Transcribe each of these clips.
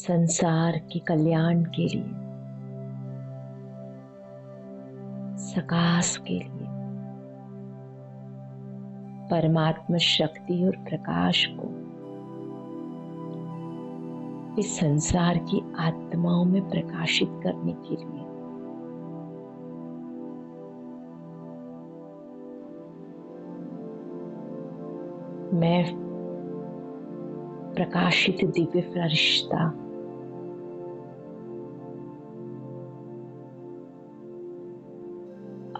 संसार के कल्याण के लिए, सकाश के लिए, परमात्मा शक्ति और प्रकाश को इस संसार की आत्माओं में प्रकाशित करने के लिए मैं प्रकाशित दिव्य फरिश्ता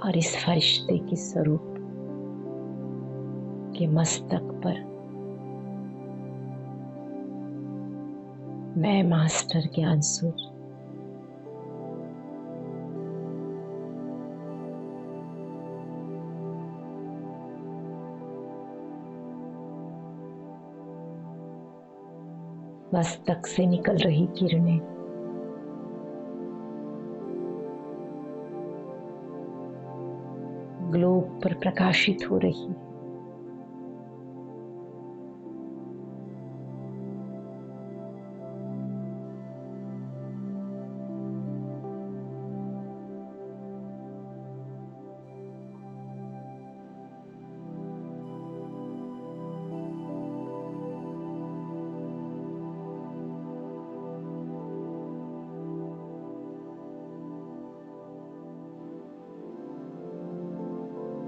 और इस फरिश्ते के स्वरूप के मस्तक पर मैं मास्टर ज्ञानसूर्य मस्तक से निकल रही किरणें ग्लोब पर प्रकाशित हो रही है।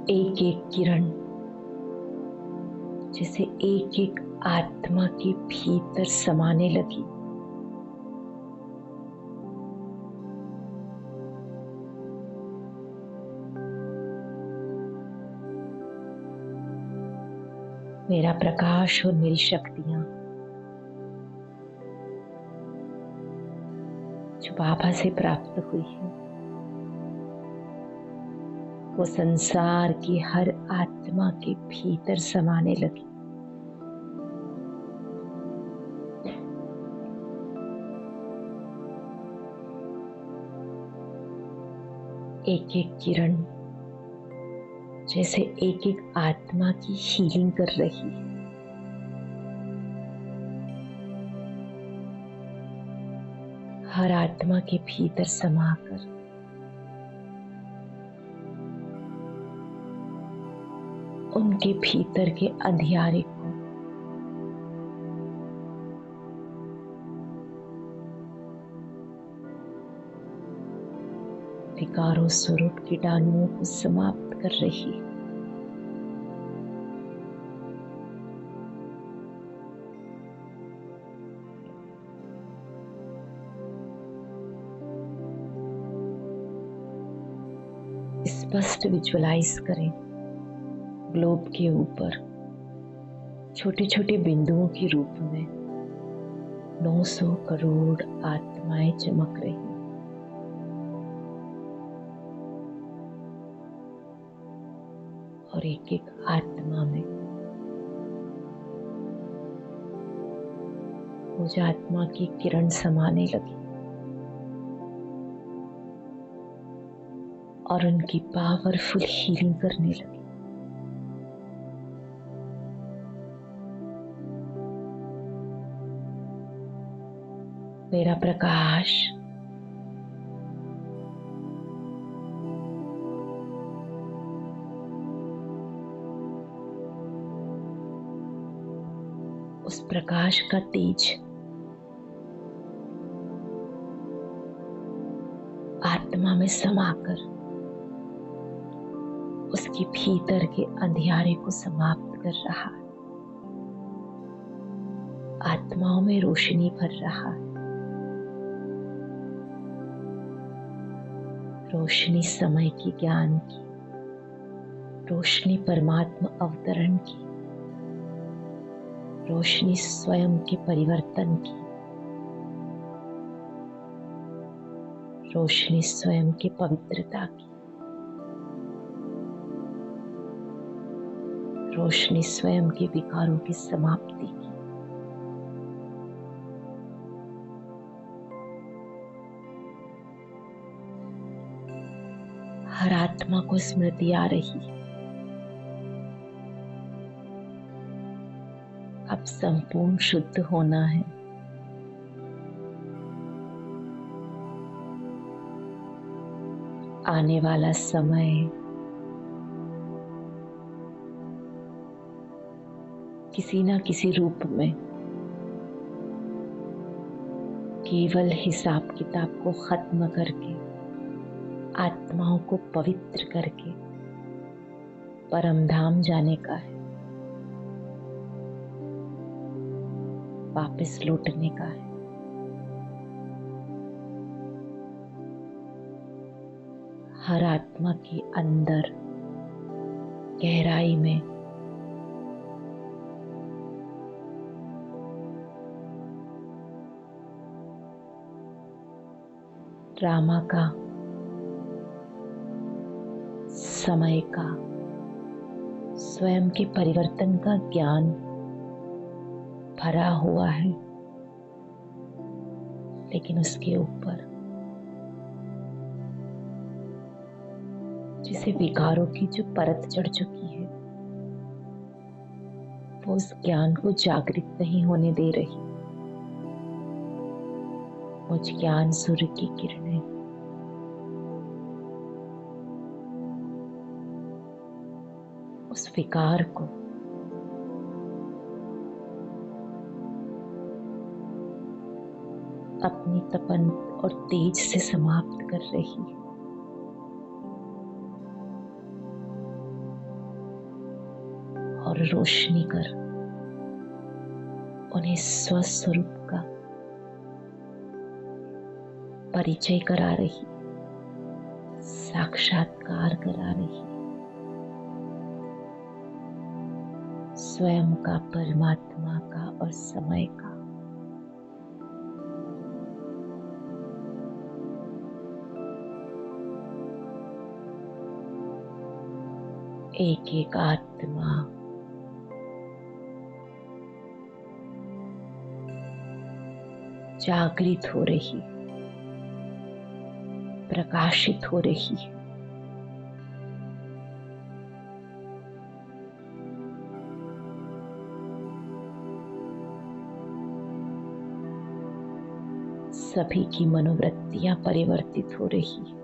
एक एक किरण जैसे एक एक आत्मा के भीतर समाने लगी। मेरा प्रकाश और मेरी शक्तियां जो बाबा से प्राप्त हुई है वो संसार की हर आत्मा के भीतर समाने लगी। एक एक किरण जैसे एक एक आत्मा की हीलिंग कर रही है। हर आत्मा के भीतर समाकर उनके भीतर के अंधियारे को विकारों स्वरूप कीटाणुओं को समाप्त कर रही है। स्पष्ट विजुअलाइज करें ग्लोब के ऊपर छोटे छोटे बिंदुओं के रूप में 900 करोड़ आत्माएं चमक रही हैं। और एक एक आत्मा में मुझे आत्मा की किरण समाने लगी और उनकी पावरफुल हीलिंग करने लगी। मेरा प्रकाश उस प्रकाश का तेज आत्मा में समाकर उसके भीतर के अंधियारे को समाप्त कर रहा है। आत्माओं में रोशनी भर रहा है। रोशनी समय की, ज्ञान की, रोशनी परमात्मा अवतरण की, रोशनी स्वयं के परिवर्तन की, रोशनी स्वयं के पवित्रता की, रोशनी स्वयं के विकारों की समाप्ति की। हर आत्मा को स्मृति आ रही है, अब संपूर्ण शुद्ध होना है। आने वाला समय किसी न किसी रूप में केवल हिसाब किताब को खत्म करके, आत्माओं को पवित्र करके परम धाम जाने का है, वापस लौटने का है। हर आत्मा के अंदर गहराई में ड्रामा का, समय का, स्वयं के परिवर्तन का ज्ञान भरा हुआ है, लेकिन उसके ऊपर जिसे विकारों की जो परत चढ़ चुकी है, वो उस ज्ञान को जागृत नहीं होने दे रही। वो ज्ञान सूर्य की किरणें उस विकार को अपनी तपन और तेज से समाप्त कर रही है। और रोशनी कर उन्हें स्वस्वरूप का परिचय करा रही, साक्षात्कार करा रही, स्वयं का, परमात्मा का और समय का। एक एक आत्मा जागृत हो रही, प्रकाशित हो रही है। सभी की मनोवृत्तियां परिवर्तित हो रही है।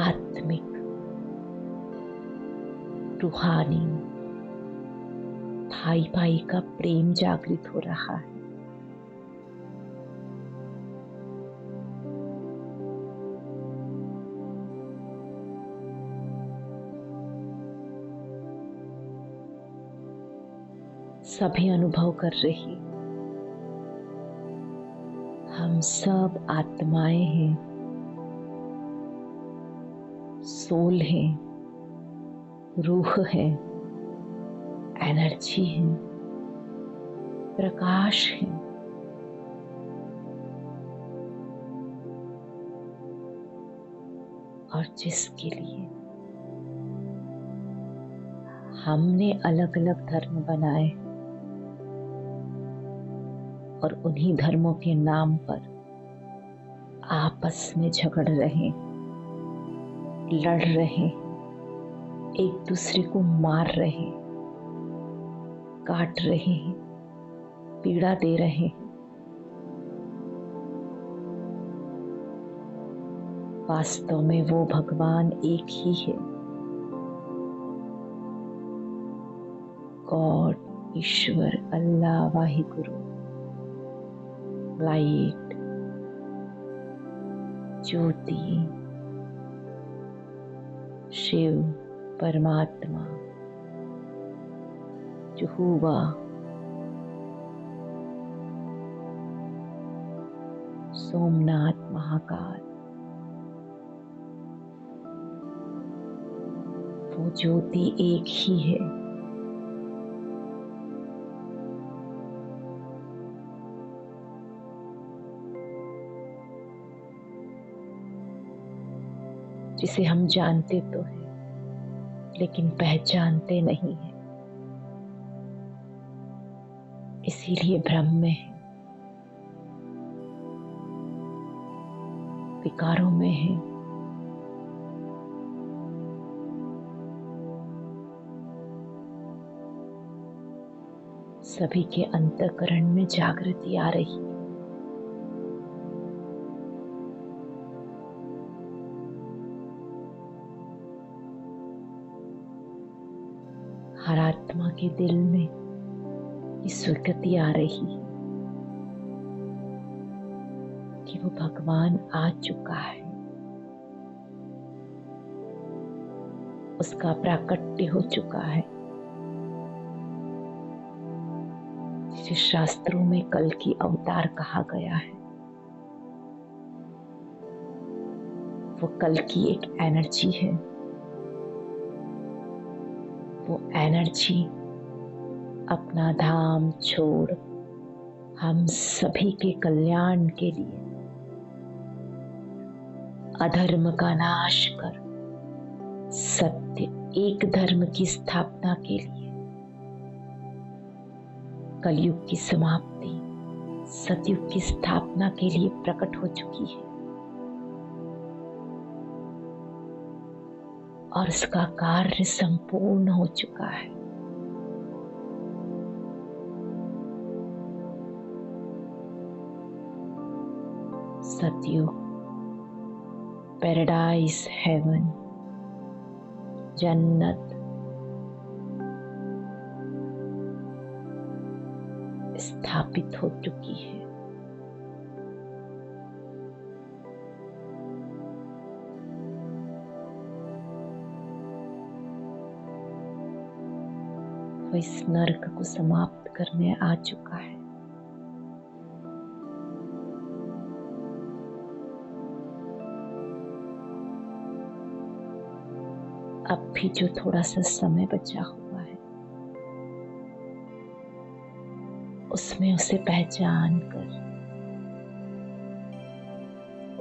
आत्मिक, रूहानी, भाई भाई का प्रेम जागृत हो रहा है। सभी अनुभव कर रही, हम सब आत्माएं हैं, सोल है, रूह है, एनर्जी है, प्रकाश है। और जिसके लिए हमने अलग अलग धर्म बनाए और उन्हीं धर्मों के नाम पर आपस में झगड़ रहे, लड़ रहे, एक दूसरे को मार रहे, काट रहे हैं, पीड़ा दे रहे हैं। वास्तव में वो भगवान एक ही है। गॉड, ईश्वर, अल्लाह, वाहिगुरु, लाइट, ज्योति, शिव, परमात्मा, यहोवा, सोमनाथ, महाकाल, वो ज्योति एक ही है। जिसे हम जानते तो हैं, लेकिन पहचानते नहीं हैं, इसीलिए भ्रम में है, विकारों में है। सभी के अंतःकरण में जागृति आ रही है। आत्मा के दिल में ये स्वीकृति आ रही है कि वो भगवान आ चुका है, उसका प्राकट्य हो चुका है, जिसे शास्त्रों में कल की अवतार कहा गया है। वो कल की एक एनर्जी है। वो एनर्जी अपना धाम छोड़ हम सभी के कल्याण के लिए, अधर्म का नाश कर सत्य एक धर्म की स्थापना के लिए, कलयुग की समाप्ति, सतयुग की स्थापना के लिए प्रकट हो चुकी है और उसका कार्य संपूर्ण हो चुका है। सतयुग, पैराडाइज, हेवन, जन्नत स्थापित हो चुकी है। वो इस नर्क को समाप्त करने आ चुका है। अब भी जो थोड़ा सा समय बचा हुआ है, उसमें उसे पहचान कर,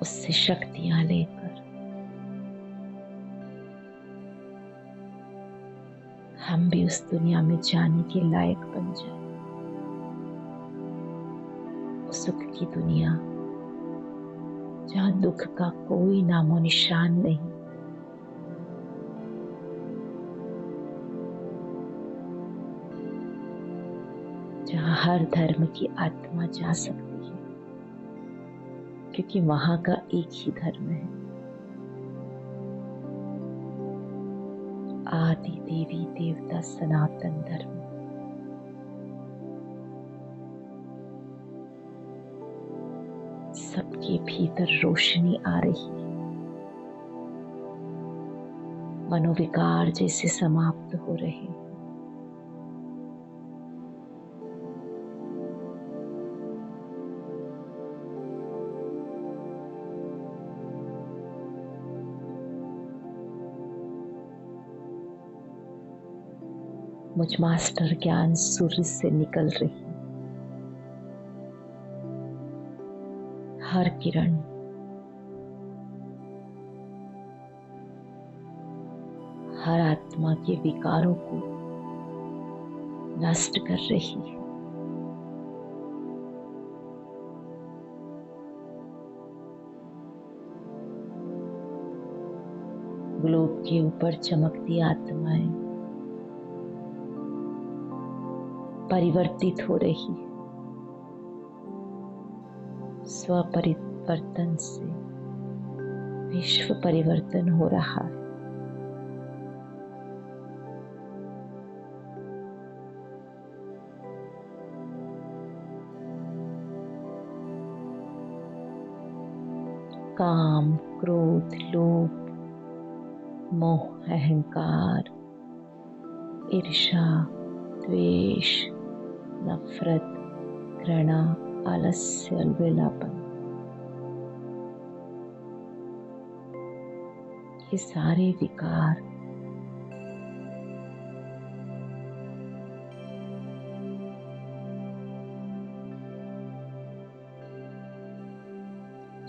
उससे शक्तियां लेकर हम भी उस दुनिया में जाने के लायक बन जाए। उस सुख की दुनिया जहां दुख का कोई नामो निशान नहीं, जहां हर धर्म की आत्मा जा सकती है, क्योंकि वहां का एक ही धर्म है, आदि देवी देवता सनातन धर्म। सबके भीतर रोशनी आ रही है, मनोविकार जैसे समाप्त हो रहे हैं। मुझ मास्टर ज्ञान सूर्य से निकल रही, हर किरण हर आत्मा के विकारों को नष्ट कर रही है। ग्लोब के ऊपर चमकती आत्माएं परिवर्तित हो रही है। स्वपरिवर्तन से विश्व परिवर्तन हो रहा है। काम, क्रोध, लोभ, मोह, अहंकार, ईर्ष्या, द्वेष, नफरत, घृणा, आलस्य, अलबेलापन, ये सारे विकार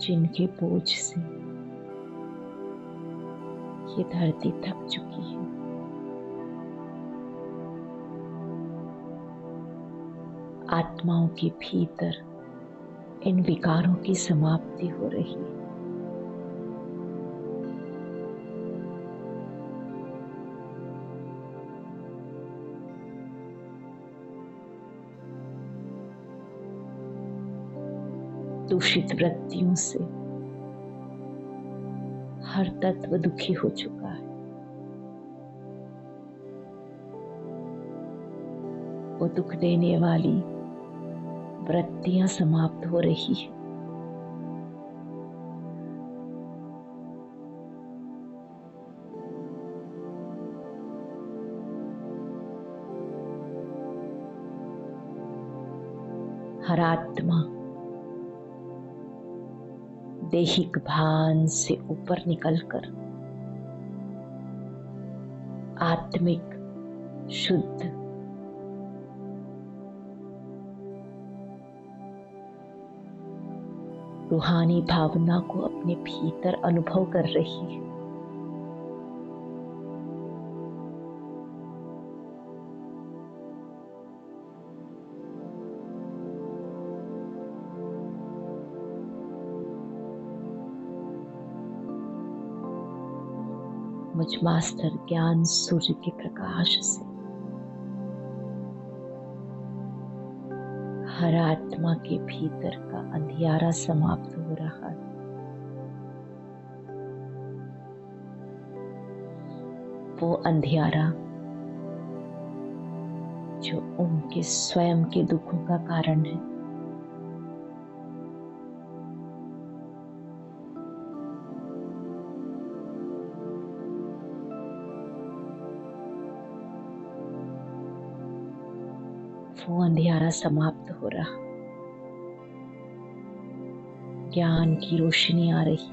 जिनके बोझ से ये धरती थक चुकी है, आत्माओं के भीतर इन विकारों की समाप्ति हो रही है। दूषित वृत्तियों से हर तत्व दुखी हो चुका है। वो दुख देने वाली वृत्तियां समाप्त हो रही है। हर आत्मा दैहिक भान से ऊपर निकलकर आत्मिक शुद्ध रूहानी भावना को अपने भीतर अनुभव कर रही है। मुझ मास्टर ज्ञान सूर्य के प्रकाश से हर आत्मा के भीतर का अंधियारा समाप्त हो रहा है। वो अंधियारा जो उनके स्वयं के दुखों का कारण है। वो अंधियारा समाप्त हो रहा, ज्ञान की रोशनी आ रही।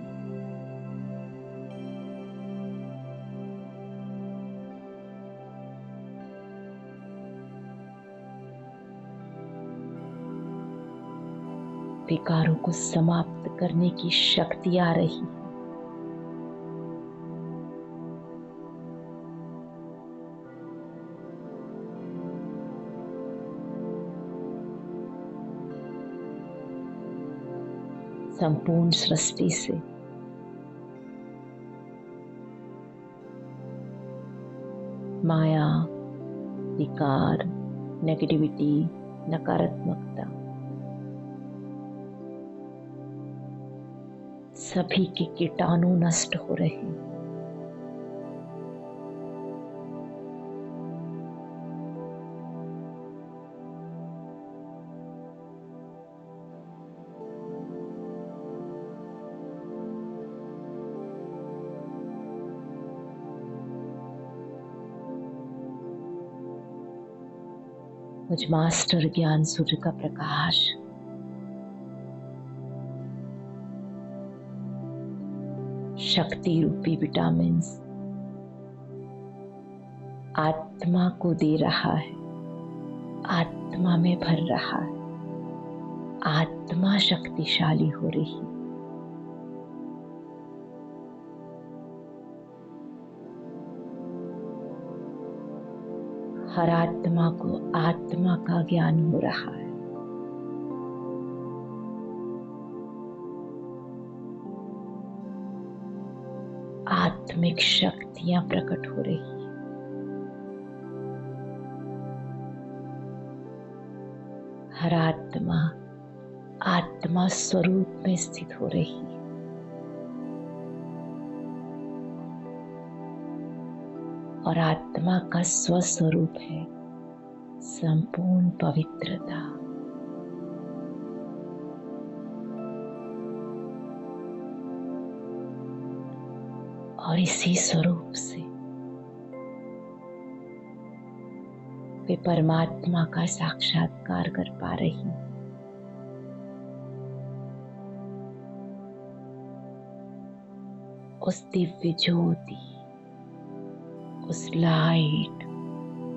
विकारों को समाप्त करने की शक्ति आ रही। संपूर्ण सृष्टि से माया, विकार, नेगेटिविटी, नकारात्मकता सभी के कीटाणु नष्ट हो रहे हैं। मुझ मास्टर ज्ञान सूर्य का प्रकाश शक्ति रूपी विटामिन्स आत्मा को दे रहा है, आत्मा में भर रहा है। आत्मा शक्तिशाली हो रही। हर आत्मा को आत्मा का ज्ञान हो रहा है। आत्मिक शक्तियां प्रकट हो रही हैं। हर आत्मा आत्मा स्वरूप में स्थित हो रही है। और आत्मा का स्वस्वरूप है संपूर्ण पवित्रता। और इसी स्वरूप से वे परमात्मा का साक्षात्कार कर पा रही। उस दिव्य ज्योति, उस लाइट,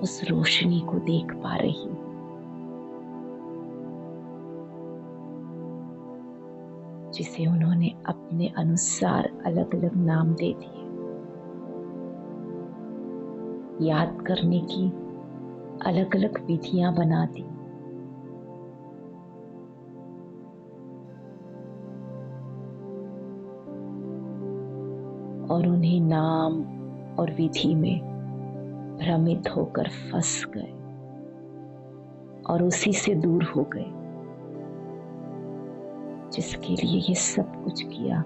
उस रोशनी को देख पा रही। जिसे उन्होंने अपने अनुसार अलग अलग नाम दे दिए। याद करने की अलग अलग विधियां बना दी। और उन्हें नाम और विधि में भ्रमित होकर फंस गए और उसी से दूर हो गए जिसके लिए ये सब कुछ किया।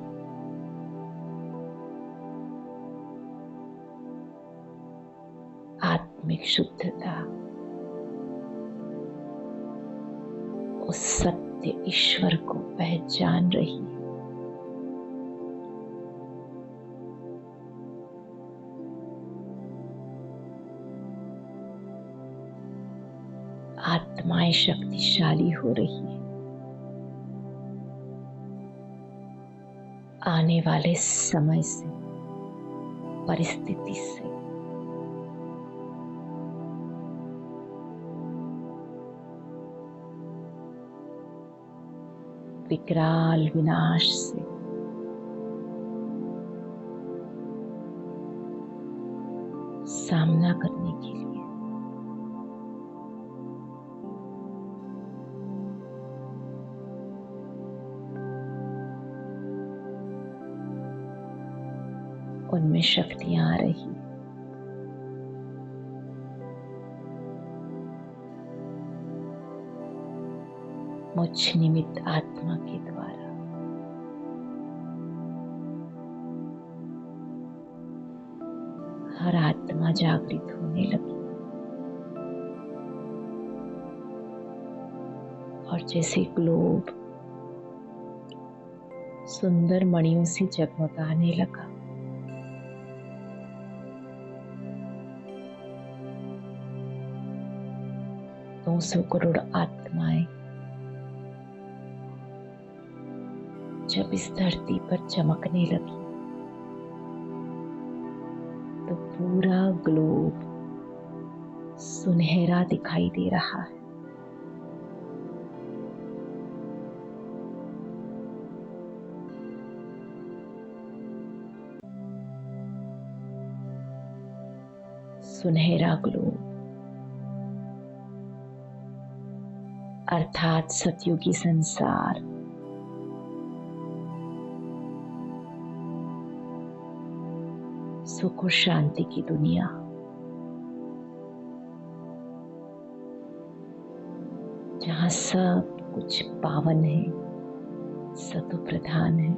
आत्मिक शुद्धता, उस सत्य ईश्वर को पहचान रही है। आत्माएं शक्तिशाली हो रही है। आने वाले समय से, परिस्थिति से विकराल विनाश से सामना करने के लिए उनमें शक्तियां आ रही। मुझ निमित्त आत्मा के द्वारा हर आत्मा जागृत होने लगी और जैसे ग्लोब सुंदर मणियों से जगमगाने लगा, 200 करोड़ आत्माएं जब इस धरती पर चमकने लगी तो पूरा ग्लोब सुनहरा दिखाई दे रहा है। सुनहरा ग्लोब अर्थात सतयुगी संसार सुख और शांति की दुनिया, जहां सब कुछ पावन है, सतो प्रधान है,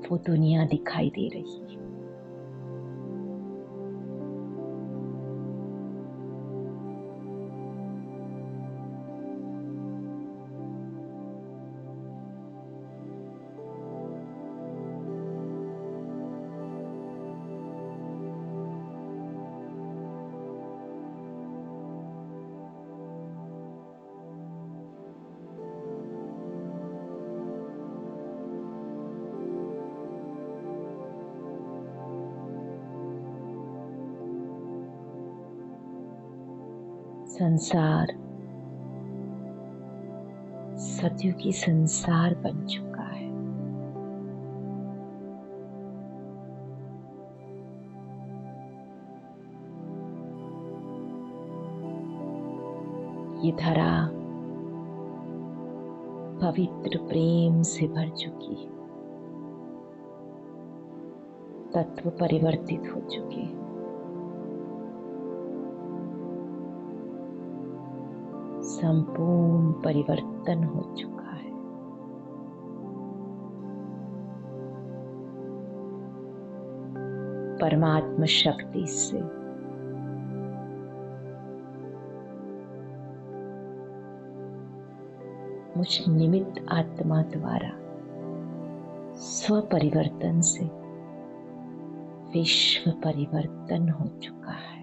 वो दुनिया दिखाई दे रही है। संसार सतयुगी संसार बन चुका है। ये धरा पवित्र प्रेम से भर चुकी है, तत्व परिवर्तित हो चुके हैं, संपूर्ण परिवर्तन हो चुका है। परमात्मा शक्ति से मुझ निमित्त आत्मा द्वारा स्व परिवर्तन से विश्व परिवर्तन हो चुका है।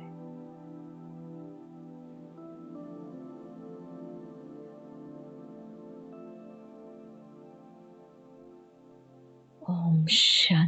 ओम शांति।